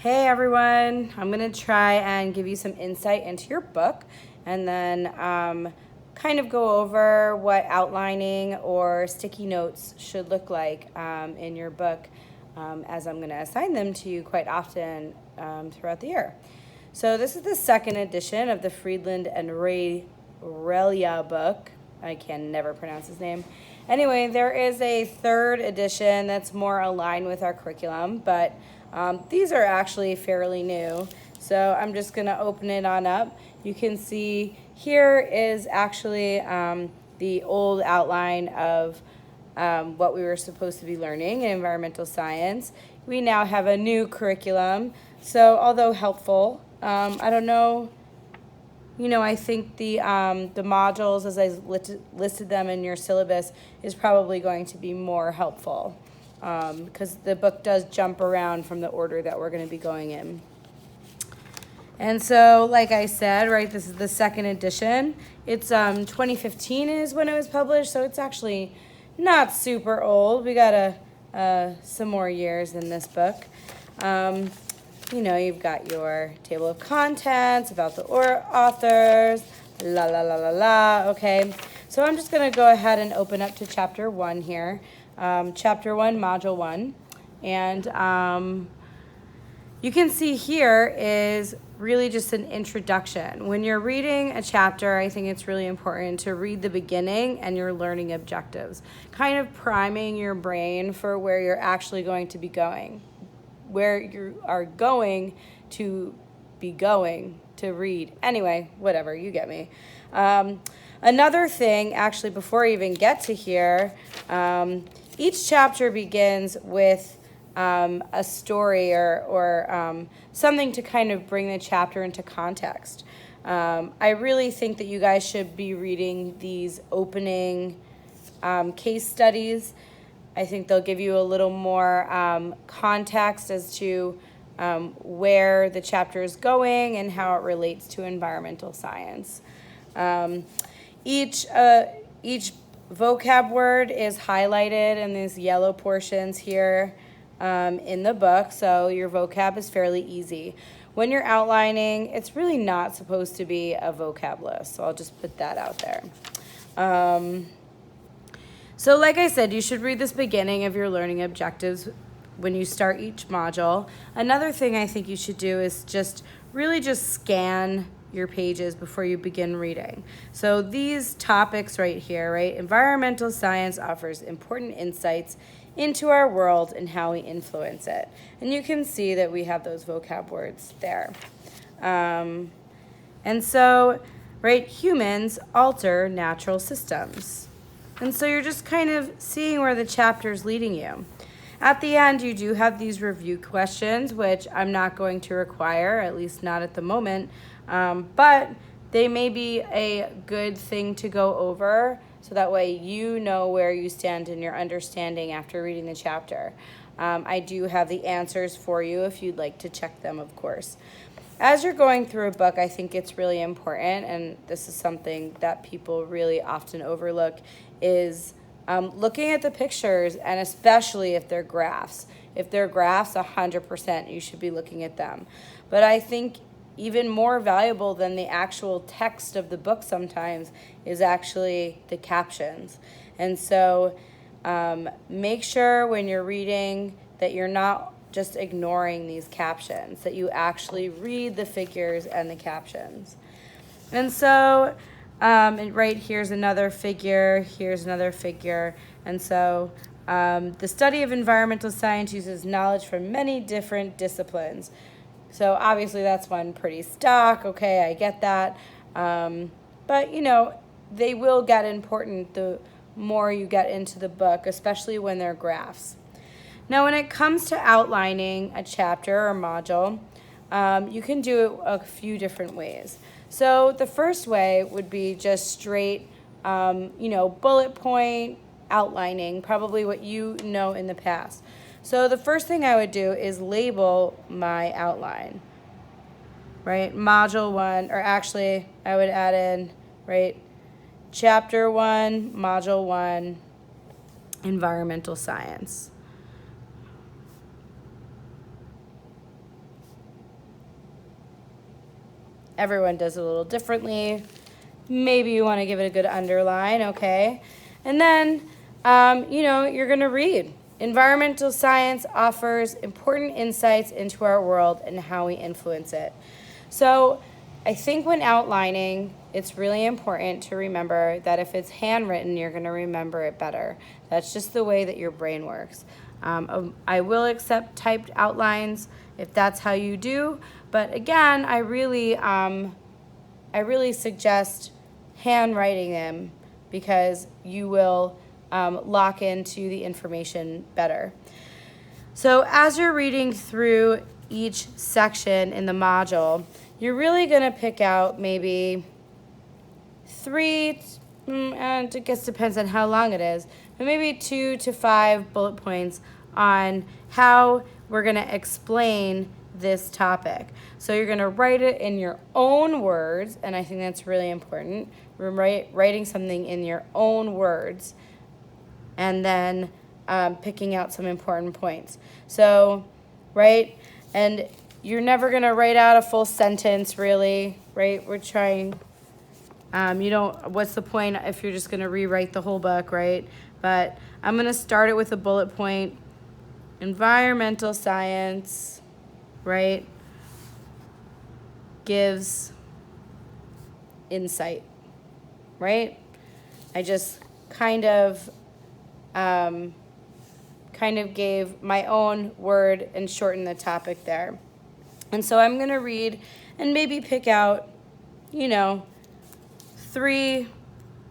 Hey everyone, I'm going to try and give you some insight into your book and then kind of go over what outlining or sticky notes should look like in your book as I'm going to assign them to you quite often throughout the year. So this is the second edition of the Friedland and Relia book. I can never pronounce his name. Anyway, there is a third edition that's more aligned with our curriculum, but these are actually fairly new. So I'm just going to open it on up. You can see here is actually the old outline of what we were supposed to be learning in environmental science. We now have a new curriculum. So although helpful, I don't know. I think the modules, as I listed them in your syllabus, is probably going to be more helpful because the book does jump around from the order that we're going to be going in. And so, like I said, right, this is the second edition. It's 2015 is when it was published, so it's actually not super old. We got some more years in this book. You've got your table of contents about the authors, la la la la la, okay? So I'm just going to go ahead and open up to chapter 1 here. Chapter 1, module 1. And you can see here is really just an introduction. When you're reading a chapter, I think it's really important to read the beginning and your learning objectives, kind of priming your brain for where you're actually going to be going. Where you are going to be going to read. Anyway, whatever, you get me. Another thing, actually, before I even get to here, each chapter begins with a story or something to kind of bring the chapter into context. I really think that you guys should be reading these opening case studies. I think they'll give you a little more context as to where the chapter is going and how it relates to environmental science. Each vocab word is highlighted in these yellow portions here in the book, so your vocab is fairly easy. When you're outlining, it's really not supposed to be a vocab list, so I'll just put that out there. So like I said, you should read this beginning of your learning objectives when you start each module. Another thing I think you should do is just scan your pages before you begin reading. So these topics right here, right? Environmental science offers important insights into our world and how we influence it. And you can see that we have those vocab words there. And so, right, humans alter natural systems. And so you're just kind of seeing where the chapter is leading you. At the end, you do have these review questions, which I'm not going to require, at least not at the moment, but they may be a good thing to go over so that way you know where you stand in your understanding after reading the chapter. I do have the answers for you if you'd like to check them, of course. As you're going through a book, I think it's really important, and this is something that people really often overlook, is looking at the pictures, and especially if they're graphs. If they're graphs, 100% you should be looking at them. But I think even more valuable than the actual text of the book sometimes is actually the captions. And so make sure when you're reading that you're not just ignoring these captions, that you actually read the figures and the captions. And so, right here's another figure, here's another figure. And so the study of environmental science uses knowledge from many different disciplines. So obviously that's one pretty stock, okay, I get that. But, they will get important the more you get into the book, especially when they're graphs. Now, when it comes to outlining a chapter or module, you can do it a few different ways. So the first way would be just straight, bullet point outlining, probably what you know in the past. So the first thing I would do is label my outline, right? Module 1, or actually I would add in, right, Chapter 1, Module 1, Environmental Science. Everyone does it a little differently. Maybe you want to give it a good underline, okay? And then, you're going to read. Environmental science offers important insights into our world and how we influence it. So I think when outlining, it's really important to remember that if it's handwritten, you're going to remember it better. That's just the way that your brain works. I will accept typed outlines if that's how you do, but again, I really suggest handwriting them because you will lock into the information better. So as you're reading through each section in the module, you're really going to pick out maybe 3, and it guess depends on how long it is, but maybe 2 to 5 bullet points on how we're going to explain this topic. So you're going to write it in your own words, and I think that's really important. We're writing something in your own words, and then picking out some important points. So, right, and you're never going to write out a full sentence, really, right? We're trying, what's the point if you're just going to rewrite the whole book, right? But I'm going to start it with a bullet point. Environmental science, right, gives insight, right? I just kind of gave my own word and shortened the topic there. And so I'm going to read and maybe pick out, 3,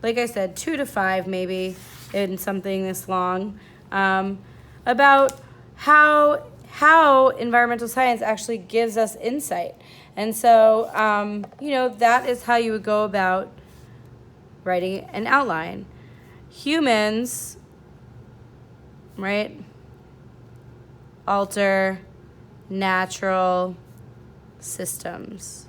like I said, 2 to 5 maybe in something this long, about how environmental science actually gives us insight. And so, that is how you would go about writing an outline. Humans, right, alter natural systems.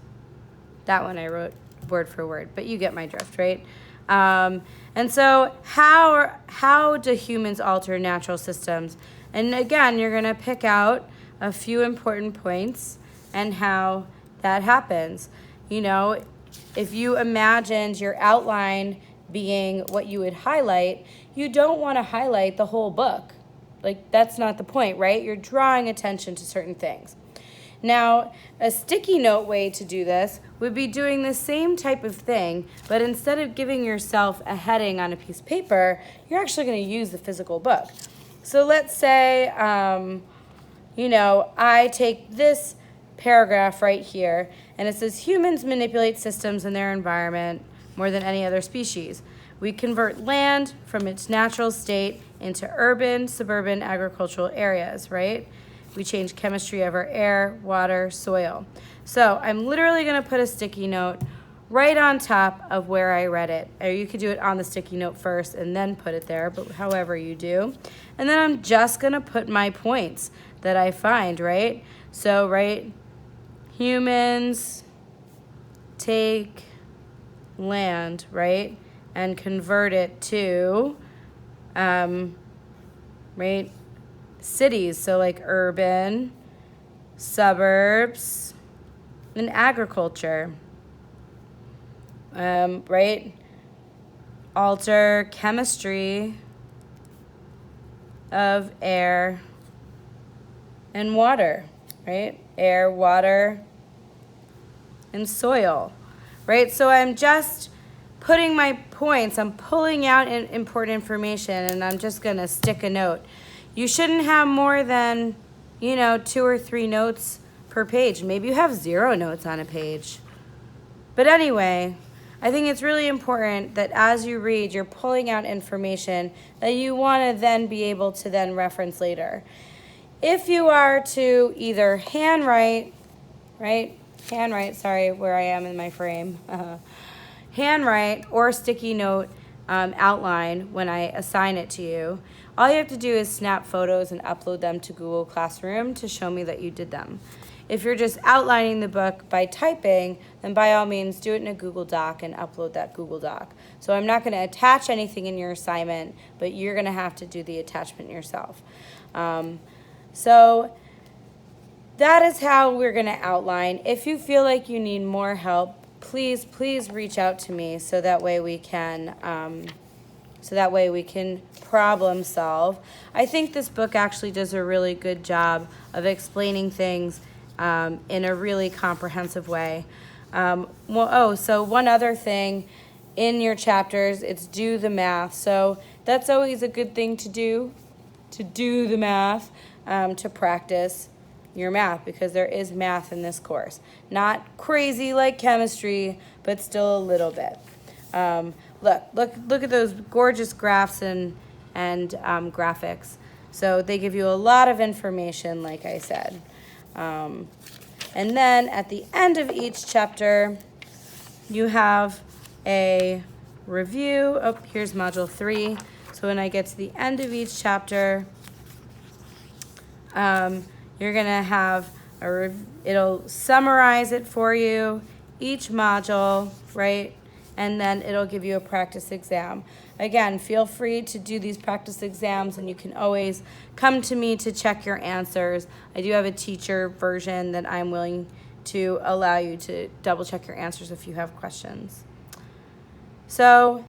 That one I wrote word for word, but you get my drift, right? And so how do humans alter natural systems? And again, you're going to pick out a few important points and how that happens. If you imagined your outline being what you would highlight, you don't want to highlight the whole book. Like, that's not the point, right? You're drawing attention to certain things. Now, a sticky note way to do this would be doing the same type of thing, but instead of giving yourself a heading on a piece of paper, you're actually going to use the physical book. So let's say, I take this paragraph right here, and it says humans manipulate systems in their environment more than any other species. We convert land from its natural state into urban, suburban, agricultural areas, right? We change chemistry of our air, water, soil. So I'm literally going to put a sticky note right on top of where I read it. Or you could do it on the sticky note first and then put it there, but however you do. And then I'm just going to put my points that I find, right? So, right, humans take land, right, and convert it to, right, cities, so like urban, suburbs, and agriculture, right? Alter chemistry of air and water, right? Air, water, and soil, right? So I'm just putting my points, I'm pulling out important information, and I'm just going to stick a note. You shouldn't have more than, 2 or 3 notes per page. Maybe you have 0 notes on a page. But anyway, I think it's really important that as you read, you're pulling out information that you want to then be able to then reference later. If you are to either handwrite, sorry, where I am in my frame, handwrite or sticky note outline when I assign it to you, all you have to do is snap photos and upload them to Google Classroom to show me that you did them. If you're just outlining the book by typing, then by all means do it in a Google Doc and upload that Google Doc. So I'm not going to attach anything in your assignment, but you're going to have to do the attachment yourself. So that is how we're going to outline. If you feel like you need more help, please reach out to me so that way we can problem solve. I think this book actually does a really good job of explaining things in a really comprehensive way. So one other thing in your chapters, it's do the math. So that's always a good thing to do the math, to practice your math, because there is math in this course. Not crazy like chemistry, but still a little bit. Look at those gorgeous graphs and graphics. So they give you a lot of information, like I said. And then at the end of each chapter, you have a review. Oh, here's module 3. So when I get to the end of each chapter, you're going to have it'll summarize it for you, each module, right? And then it'll give you a practice exam. Again, feel free to do these practice exams, and you can always come to me to check your answers. I do have a teacher version that I'm willing to allow you to double check your answers if you have questions. So